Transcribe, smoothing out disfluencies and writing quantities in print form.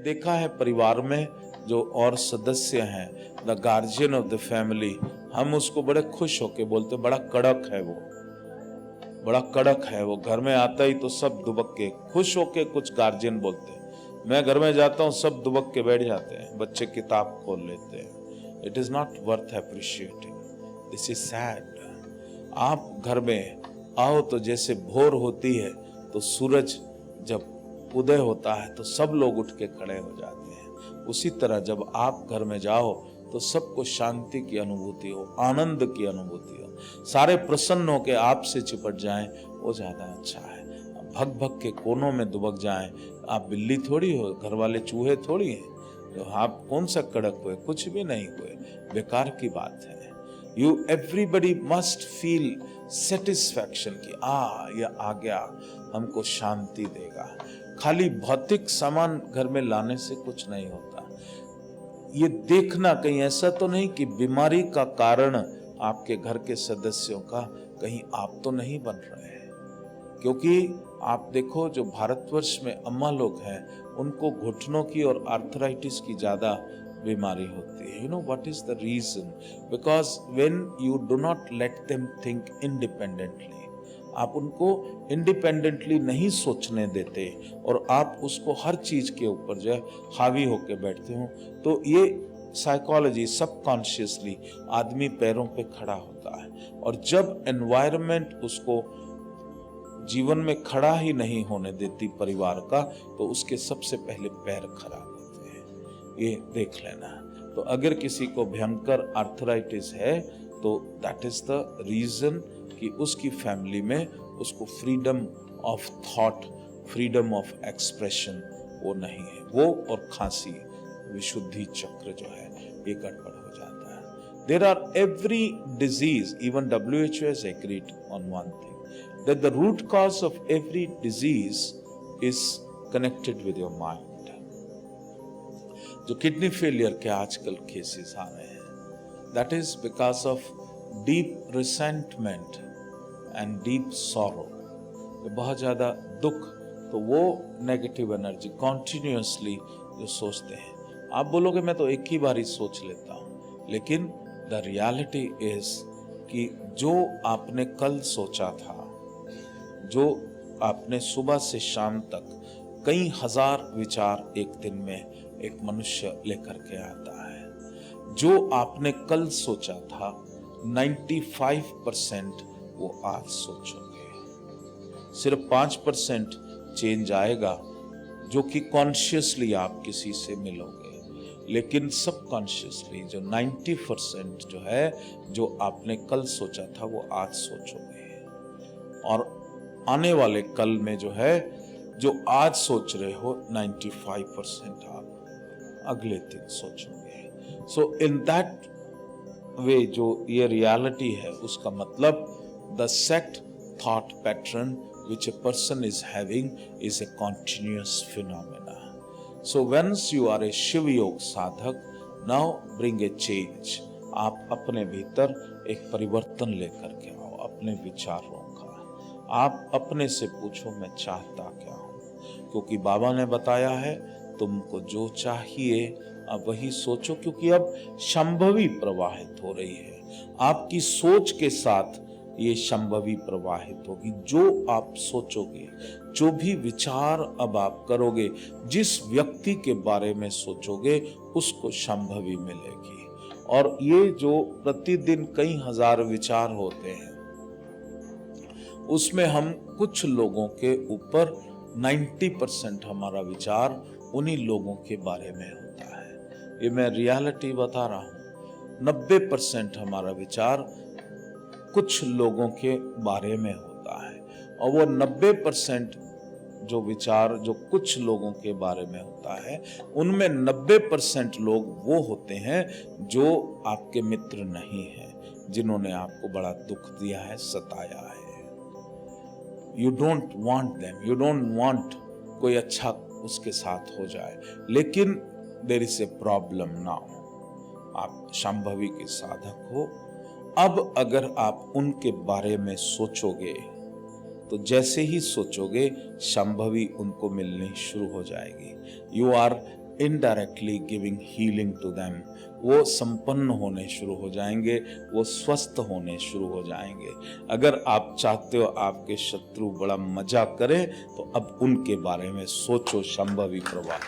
देखा है परिवार में जो और सदस्य हैं, the guardian of the family, हम उसको बड़े खुश होके बोलते, बड़ा कड़क है वो, बड़ा कड़क है वो। घर में आता ही तो सब दुबक के खुश होके कुछ गार्जियन बोलते हैं। मैं घर में जाता हूँ सब दुबक के बैठ जाते हैं, बच्चे किताब खोल लेते हैं। It is not worth appreciating, this is sad. आप घर में आओ तो जैसे भोर होती है तो सूरज जब उदय होता है तो सब लोग उठ के खड़े हो जाते हैं, उसी तरह जब आप घर में जाओ तो सबको शांति की अनुभूति हो, आनंद की अनुभूति हो, सारे प्रसन्न होकर आपसे चिपट जाएं, वो ज्यादा अच्छा है। भग भग के कोनों में दुबक जाएं, आप बिल्ली थोड़ी हो, घर वाले चूहे थोड़ी हैं, तो आप कौन सा कड़क हुए, कुछ भी नहीं हुए, बेकार की बात है। You everybody must feel satisfaction की ये आ गया, हमको शांति देगा। खाली भौतिक सामान घर में लाने से कुछ नहीं होता। ये देखना कहीं ऐसा तो नहीं कि बीमारी का कारण आपके घर के सदस्यों का कहीं आप तो नहीं बन रहे हैं। क्योंकि आप देखो जो भारतवर्ष में अम्मा लोग हैं उनको घुटनों की और आर्थराइटिस की ज्यादा बीमारी होती है। You know what is the reason? Because when you do not let them think independently, आप उनको इंडिपेंडेंटली नहीं सोचने देते और आप उसको हर चीज के ऊपर जो है हावी होके बैठते हो, तो ये साइकोलॉजी सबकॉन्शियसली आदमी पैरों पे खड़ा होता है। और जब एनवायरनमेंट उसको जीवन में खड़ा ही नहीं होने देती परिवार का, तो उसके सबसे पहले पैर खराब होते हैं। ये देख लेना। तो अगर किसी को भयंकर आर्थराइटिस है तो दैट इज द रीजन कि उसकी फैमिली में उसको freedom of thought, freedom of expression वो नहीं है। वो और खांसी, विशुद्धि चक्र जो है ये गड़बड़ हो जाता है। There are every disease, even WHO has agreed on one thing, that the root cause of every disease is connected with your mind. जो किडनी फेलियर के आजकल केसेस आ रहे हैं, that is because of deep resentment and deep sorrow. बहुत ज्यादा दुख, तो वो नेगेटिव एनर्जी कॉन्टिन्यूसली जो सोचते हैं। आप बोलोगे मैं तो एक ही बार ही सोच लेता हूं, लेकिन द रियलिटी इज कि जो आपने कल सोचा था, जो आपने सुबह से शाम तक कई हजार विचार एक दिन में एक मनुष्य लेकर के आता है। जो आपने कल सोचा था 95% वो आज सोचोगे, सिर्फ 5% चेंज आएगा जो कि कॉन्शियसली आप किसी से मिलोगे, लेकिन सबकॉन्शियसली जो 90% जो है जो आपने कल सोचा था वो आज सोचोगे। और आने वाले कल में जो है जो आज सोच रहे हो 95% आप अगले दिन सोचोगे। सो इन दैट वे जो ये रियलिटी है, उसका मतलब the set thought pattern which a person is having is a continuous phenomena. So once you are a Shiv Yog साधक, now bring a change. आप अपने भीतर एक परिवर्तन लेकर के आओ अपने विचारों का। आप अपने से पूछो मैं चाहता क्या हूँ, क्योंकि बाबा ने बताया है तुमको जो चाहिए अब वही सोचो, क्योंकि अब संभवी प्रवाहित हो रही है। आपकी सोच के साथ ये संभवी प्रवाहित होगी। जो आप सोचोगे, जो भी विचार अब आप करोगे, जिस व्यक्ति के बारे में सोचोगे उसको संभवी मिलेगी। और ये जो प्रतिदिन कई हजार विचार होते हैं, उसमें हम कुछ लोगों के ऊपर 90% हमारा विचार उन्हीं लोगों के बारे में होता है। ये मैं रियलिटी बता रहा हूं। 90% हमारा विचार कुछ लोगों के बारे में होता है, और वो 90% जो विचार जो कुछ लोगों के बारे में होता है, उनमें 90% लोग वो होते हैं जो आपके मित्र नहीं हैं, जिन्होंने आपको बड़ा दुख दिया है, सताया है। You don't want them, you don't want कोई अच्छा उसके साथ हो जाए, लेकिन there is a problem now. आप संभवी के साधक हो। अब अगर आप उनके बारे में सोचोगे तो जैसे ही सोचोगे संभवी उनको मिलनी शुरू हो जाएगी। You are indirectly giving healing to them. वो संपन्न होने शुरू हो जाएंगे, वो स्वस्थ होने शुरू हो जाएंगे। अगर आप चाहते हो आपके शत्रु बड़ा मजा करें तो अब उनके बारे में सोचो। संभवी प्रभा